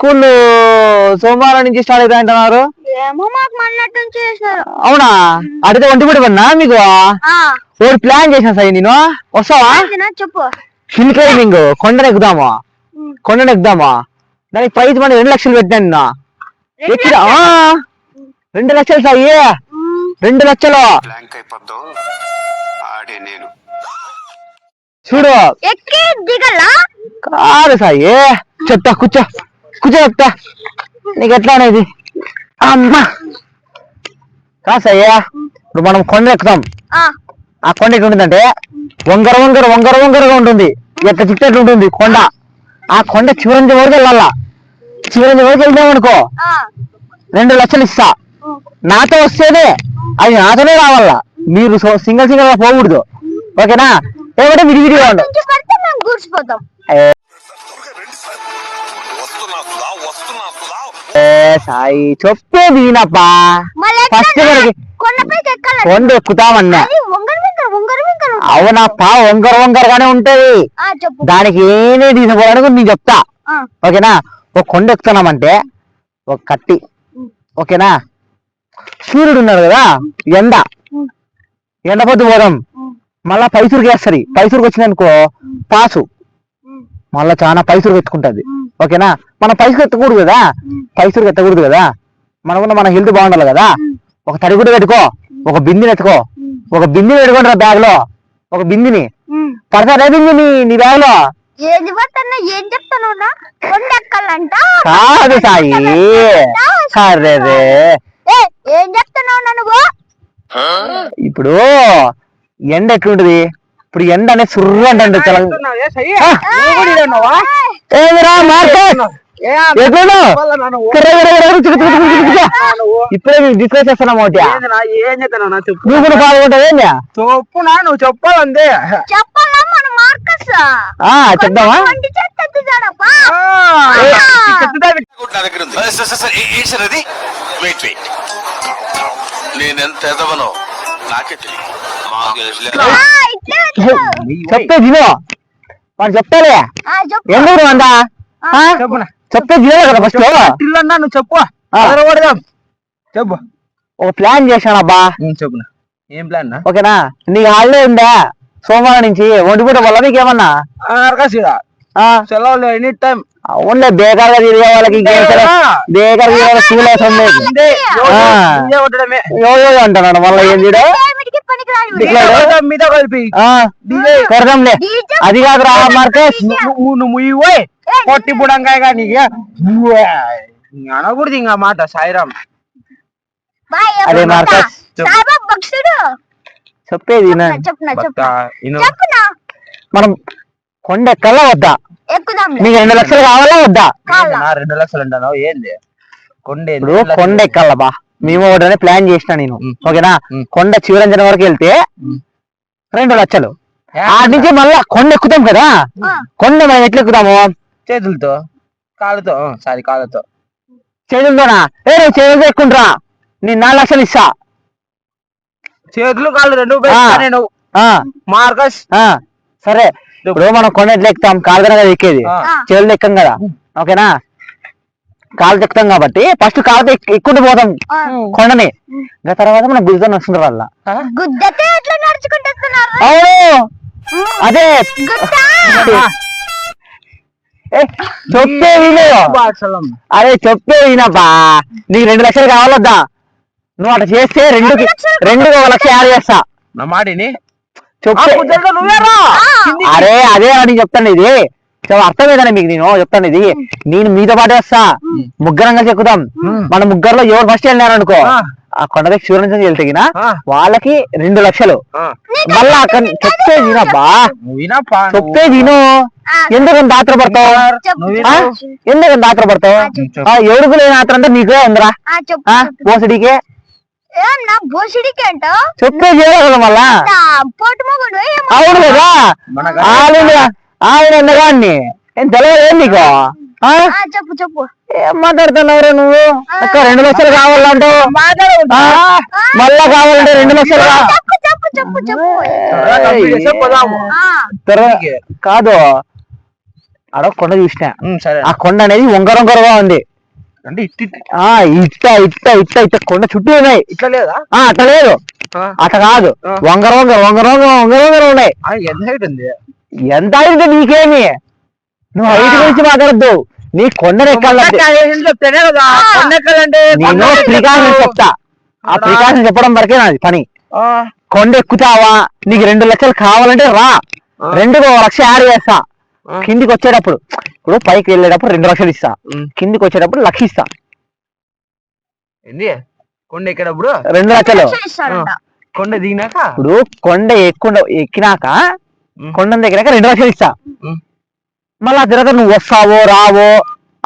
School సోమవారం నుంచి start అవుతాయి అంటున్నారు. అవునా? అడిగితే ఒంటిపూడి పడినా మీకు ఒకటి ప్లాన్ చేసిన సార్. నేను వస్తావా? హిల్ క్లైంబింగ్ కొండను ఎక్కుదామా దానికి ప్రైజ్ మనీ 2 లక్షలు పెట్టాను. ఎక్కిరా 2 లక్షలు సాయి, 2 లక్షలు చూడు. కాదు సాయి, చెప్తా కూర్చో చెప్తా నీకు ఎట్లా అనేది. అమ్మా కా సాయి, ఇప్పుడు మనం కొండ ఎక్కుతాం. ఆ కొండ ఎట్లా ఉంటుందంటే వంగరగా ఉంటుంది. ఎట్లా చిట్టట్లు ఉంటుంది కొండ. ఆ కొండ చివరి వరకు వెళ్ళాలా. చివరి వరకు వెళ్దామనుకో 2 లక్షలు ఇస్తా. నాతో వస్తేనే అది నాతోనే రావాలా. మీరు సింగిల్ గా పోకూడదు. ఓకేనా? ఏమంటే విడివిడిగా ఉండవు. సాయి చెప్పేది వినప్పా. ఫస్ట్ కొండ ఎక్కుతామన్నా. అవునప్పా, వంగరగానే ఉంటది. దానికి ఏమే తీసుకోవడానికి నేను చెప్తా. ఓకేనా? ఒక కొండ ఎక్కుతున్నామంటే ఒక కత్తి. ఓకేనా? సూర్యుడు ఉన్నాడు కదా, ఎండపోతు పోదాం. మళ్ళా పైసూరుకి వేస్తుంది. పైసూరుకి వచ్చిందనుకో పాసు మళ్ళా చాలా పైసూరుకి ఎత్తుకుంటది. ఓకేనా? మనం పైసూరు ఎత్తకూడదు కదా. మనకున్న మన హెల్త్ బాగుండాలి కదా. ఒక తడిగుడ్డ పెట్టుకో, ఒక బిందిని ఎత్తుకో. ఒక బిందిని పెట్టుకోండి రా బ్యాగ్ లో. ఒక బిందిని పడతారే బిందిని నీ బ్యాగ్ లో. కాదు సాయి, అరే ఇప్పుడు ఎండ ఎట్లుంటది? ఇప్పుడు ఎండ అనేది సుర్రు అంటే ఇప్పుడే మేము డిస్కస్ చేస్తున్నాం. ఒకటి నువ్వు కూడా పాల్గొంటావు. ఏంటి చెప్పునా? నువ్వు చెప్పాలంతే. చెప్దామా? చెప్తే దినో వాడు చెప్తాలే. ఎందుకు అందా చెప్తే దినో కదా. ఫస్ట్ నువ్వు చెప్పు. ఒక ప్లాన్ చేశానబ్బా. చెప్పునా? ఏం ప్లాన్? ఓకేనా? నీకు హాలిడే ఉందా సోమవారం నుంచి? ఒంటిపూట వల్ల నీకేమన్నా సెలవులు ఎనీ టైం. అవునులే, బేకార్గా తిరిగే వాళ్ళకి అంటున్నాడు. మళ్ళీ ఏం చేయడంలే. అది కాదు రా మార్కెట్, నువ్వు పొట్టి బుడంకాయ నీకు అనకూడదు ఇంకా మాట. సాయిరామ్ అదే మార్కెట్ చెప్పేది మనం కొండ ఎక్కలా వద్దా? నీకు 2 లక్షలు కావాలా వద్దా? 2 లక్షలు అంటాను ఏంది? కొండ ఎక్కాలా బా. మేము ఒకటి ప్లాన్ చేసిన నేను. ఓకేనా? కొండ చివరంజన వరకు వెళ్తే 2 లక్షలు. ఆడి నుంచి మళ్ళా కొండ ఎక్కుతాం కదా. కొండ మనం ఎట్లా ఎక్కుతాము? చేతులతో, కాళ్ళతో. చేతులతోనా? చేతులతో ఎక్కుంటరా. నేను 4 లక్షలు ఇస్తా. చేతులు కాళ్ళు 2 మార్కస్. సరే, ఇప్పుడు మనం కొండ ఎట్లా ఎక్కుతాం? కాళ్ళతో కదా ఎక్కేది, చేతులు ఎక్కం కదా. ఓకేనా? కాళ్ళతో ఎక్కుతాం కాబట్టి ఫస్ట్ కాళ్ళతో ఎక్కుంటూ పోతాం కొండని. ఇంకా తర్వాత మనం గుద్దుతో నడుచుకుంటారు వాళ్ళ. అవును, అదే చెప్పే విను. అదే చెప్పే వినబ్బా. నీకు 2 లక్షలు కావాలొద్దా? నువ్వు అట్లా చేస్తే 2కి 1 లక్ష యాడ్ చేస్తా. నా మాటిని అరే అదే అని చెప్తాను. ఇది అర్థం ఏదన్నా మీకు నేను చెప్తాను. ఇది నేను మీతో పాటు వస్తా. ముగ్గురంగా చెక్కుదాం. మన ముగ్గురులో ఎవరు ఫస్ట్ వెళ్ళినారు అనుకో, ఆ కొండ దగ్గర శివరంజన్ వెళ్తేగిన వాళ్ళకి 2 లక్షలు. మళ్ళా అక్కడ చెప్తే వినబ్బా, చెప్తే విను. ఎందుకంత ఆత్రపడతావు? ఎవరికి లేని ఆత్ర అంటే నీకే ఉందిరా. బోసడికే చెప్పే చేయాలి కదా మళ్ళా. అవును కదా, ఆయన ఎందుకాన్ని ఏం తెలియదు నీకు? ఏం మాట్లాడుతున్నావు నువ్వు? అక్క 2 లక్షలు కావాలంటావు, మళ్ళా కావాలంటే 2 లక్షలు కాదు. ఆడ కొండ చూసిన. సరే. ఆ కొండ అనేది వంకరగా ఉంది. అంటే ఇట్ట కొండ చుట్టూ ఉన్నాయి. ఇట్లా లేదా? అట్లా లేదు, అట్లా కాదు, వంకర ఉన్నాయి. ఎంత హైట్ ఉంది? ఎంత అయితే నీకేమి, నువ్వు హైట్ గురించి మాట్లాడద్దు. నీ కొండను ఎక్కాలంటే చెప్తేనే కదా నేను ప్రికాషన్ చెప్తా. ఆ ప్రికాషన్ చెప్పడం వరకే నాది పని. కొండ ఎక్కుతావా, నీకు 2 లక్షలు కావాలంటే రా, 2కి 1 లక్ష యాడ్ చేస్తా. కిందికి వచ్చేటప్పుడు, ఇప్పుడు పైకి వెళ్ళేటప్పుడు 2 లక్షలు ఇస్తా, కిందికి వచ్చేటప్పుడు 1 లక్ష ఇస్తా. ఏంది కొండ ఎక్కేటప్పుడు 2 లక్షలు, కొండ దిగినాక ఇప్పుడు కొండ ఎక్కినాక కొండ దగ్గర 2 లక్షలు ఇస్తా. మళ్ళీ ఆ తర్వాత నువ్వు వస్తావో రావో,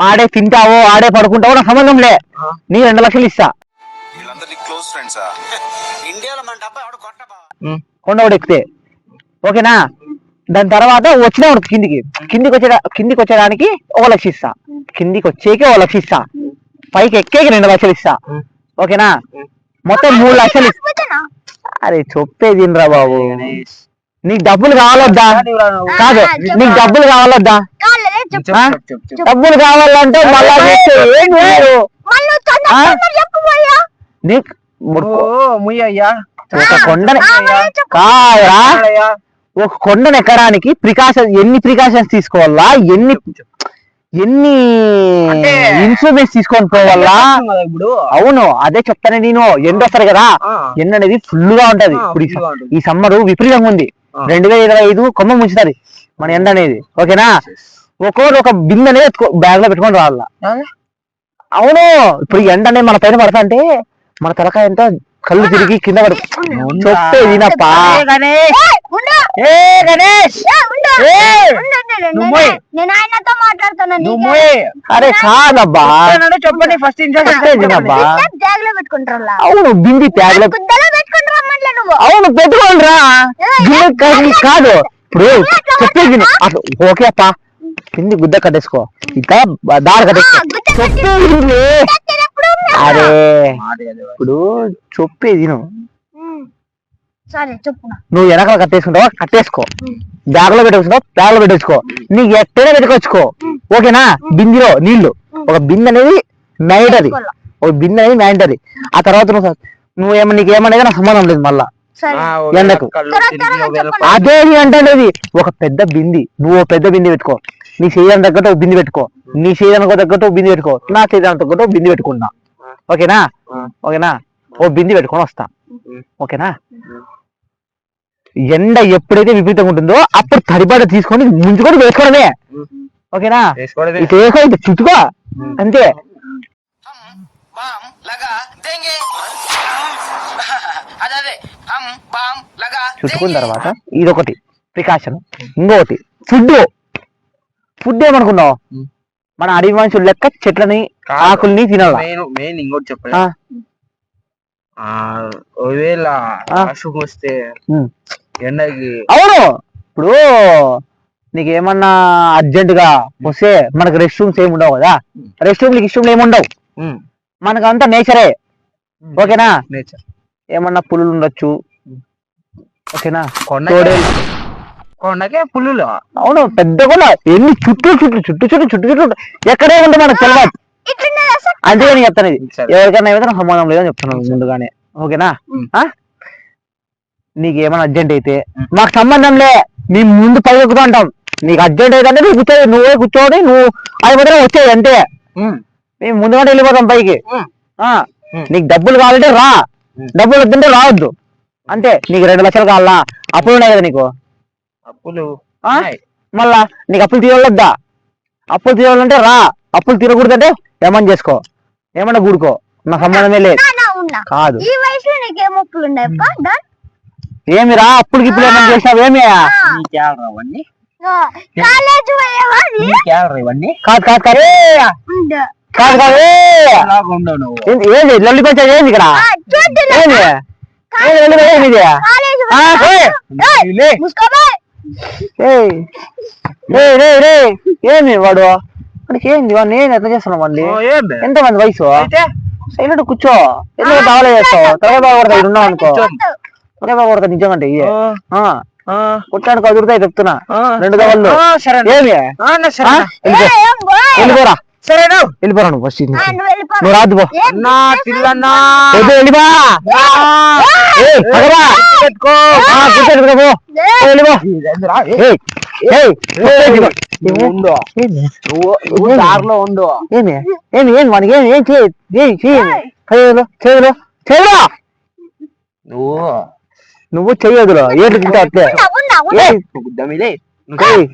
ఆడే తింటావో ఆడే పడుకుంటావో నాకు సంబంధం లే, నీ 2 లక్షలు ఇస్తా. కొండ ఒకటి ఎక్కితే ఓకేనా. దాని తర్వాత వచ్చినావు కిందికి వచ్చేదానికి 1 లక్ష ఇస్తా, కిందికి వచ్చేకి 1 లక్ష ఇస్తా, పైకి ఎక్కేకి 2 లక్షలు ఇస్తా. ఓకేనా, మొత్తం 3 లక్షలు ఇస్తా. అరే చెప్పేది రా బాబు, నీకు డబ్బులు కావాలొద్దా? కాదు, నీకు డబ్బులు కావాలొద్దా? డబ్బులు కావాలంటే మళ్ళా ఒక కొండని కాదురా, ఒక కొండను ఎక్కడానికి ఎన్ని ప్రికాషన్స్ తీసుకోవాలా, ఎన్ని ఇన్సూరెన్స్ తీసుకొని పోవాలా? అవును, అదే చెప్తానే నేను. ఎండ వస్తారు కదా, ఎండ అనేది ఫుల్ గా ఉంటది. ఇప్పుడు ఈ సమ్మర్ విపరీతంగా ఉంది. 2025 కొమ్మ ముంచుతుంది మన ఎండ అనేది. ఓకేనా, ఒక్కొక్కరు ఒక బిందె అనేది బ్యాగ్ లో పెట్టుకొని రావాల. అవును, ఇప్పుడు ఎండ అనేది మన పైన పడతా అంటే మన తలకాయ ఎంత కళ్ళు తిరిగి కింద పడు. చెప్పేది వినప్పా. అరే కాదబ్బా, చెప్పండి ఫస్ట్ వినబ్బా. అవును, బింది బ్యాగ్ లో, అవును పెట్టుకోండి రా. కాదు ఇప్పుడు చెప్పేది అట్లా ఓకే అప్ప, కింది గుద్ద కట్టేసుకో, ఇంకా దారి కట్టేసుకో. చెప్పేది అరే ఇప్పుడు చెప్పేది నువ్వు వెనకాల కట్టేసుకుంటావా, కట్టేసుకో. బ్యాగ్ లో పెట్టేసుకుంటావు, బ్యాగ్ లో పెట్టేసుకో. నీకు ఎక్కడైనా పెట్టుకోవచ్చుకో. ఓకేనా, బిందిలో నీళ్లు, ఒక బిందె అనేది మ్యాండటరీ, ఒక బిందె అనేది మ్యాండటరీ. ఆ తర్వాత నీకేమనేది నాకు సంబంధం లేదు మళ్ళా ఎండకు. అదే అంటే ఒక పెద్ద బింది, నువ్వు పెద్ద బింది పెట్టుకో, నీ శరీరం తగ్గట్టు ఒక బింది పెట్టుకో, నీ శరీరానికి తగ్గట్టు ఒక బింది పెట్టుకో, నా శరీరానికి తగ్గట్టు ఒక బింది పెట్టుకున్నా. ఓకేనా, ఓకేనా, ఓ బింది పెట్టుకొని వస్తా. ఓకేనా, ఎండ ఎప్పుడైతే విపరీతంగా ఉంటుందో అప్పుడు తడిబడ్డ తీసుకొని ముంచుకొని వేసుకోవడమే. ఓకేనా, ఇటు వేసుకో, ఇటు చుట్టుకో, అంతే. చుట్టుకున్న తర్వాత ఇదొకటి ప్రికాషన్. ఇంకొకటి ఫుడ్ ఏమనుకున్నావు, మన అడవి మనుషులు లెక్క చెట్లని ఆకుల్ని తినాలా. ఇంకోటి చెప్పండి, వస్తే ఎండకి. అవును, ఇప్పుడు నీకేమన్నా అర్జెంట్ గా వస్తే మనకు రెస్ట్ రూమ్స్ ఏమి ఉండవు కదా, రెస్ట్ రూమ్ ఇష్ట రూమ్లు ఏముండవు, మనకు అంతా నేచరే. ఓకేనా, నేచర్. ఏమన్నా పులులు ఉండొచ్చు. ఓకేనా, కొండకే పులులు. అవును, పెద్ద కొండ, ఎన్ని చుట్టూ ఎక్కడే ఉంటే మనకు తెలియదు. అందుకే నేను చెప్తాను, ఇది ఎవరికైనా ఏమైతే నాకు సంబంధం లేదని చెప్తున్నాను ముందుగానే. ఓకేనా, నీకేమైనా అర్జెంట్ అయితే మాకు సంబంధం లే, మేము ముందు పై ఎక్కుతూ ఉంటాం. నీకు అర్జెంట్ అయితే అంటే నువ్వు కూర్చోదు, నువ్వే కూర్చోని నువ్వు అది మాత్రం వచ్చేది అంతే. మేము ముందుగానే వెళ్ళిపోతాం పైకి. నీకు డబ్బులు కావాలంటే రా, డబ్బులు వద్దంటే రావద్దు అంతే. నీకు 2 లక్షలు కావాలా, అప్పులు ఉన్నాయి కదా నీకు, అప్పులు మళ్ళా నీకు అప్పులు తీరవద్దా? అప్పులు తీరాలంటే రా, అప్పులు తీరకూడదంటే ఏమని చేసుకో, ఏమన్నా కూడుకో, నా సంబంధమే లేదు. కాదు ఏమిరా అప్పుడుకి ఇప్పుడు ఏమన్నా చేసినావు? ఏమి కాదు కాదు కాదు కాదు కాదు, ఏంది లొల్లి పంచాయతీ ఏంది ఇక్కడ? ఏమి ఏమి వాడు వాడికి ఏంది, వాడిని నేను ఎట్లా చేస్తున్నావు? మళ్ళీ ఎంతమంది వయసు? సైలెంట్ కూర్చో, ఎందుకు బాగా చేస్తావు? తలగా బాగా కొడతా, ఇక్కడ ఉన్నావు అనుకో, తలగా బాగా కొడతా నిజంగా. కొట్టాడు కుదురుతాయి చెప్తున్నా. 2 గవ్వలు సరే ఏమి సరే వెళ్ళిపోరా సరేనా వెళ్ళిపోరా నువ్వు ఫస్ట్ నువ్వు రాదు పో అన్నా తిల్లన్నా వెళ్ళిపో పెట్టుకో వెళ్ళిపో నువ్వు దారిలో ఉండు ఏమి ఏమి ఏమి మనకి ఏమి ఏం చేయదు చేయరా నువ్వు చెయ్యదులో ఏట్లు తింటా అట్లే గుద్దమిలే ఏయ్.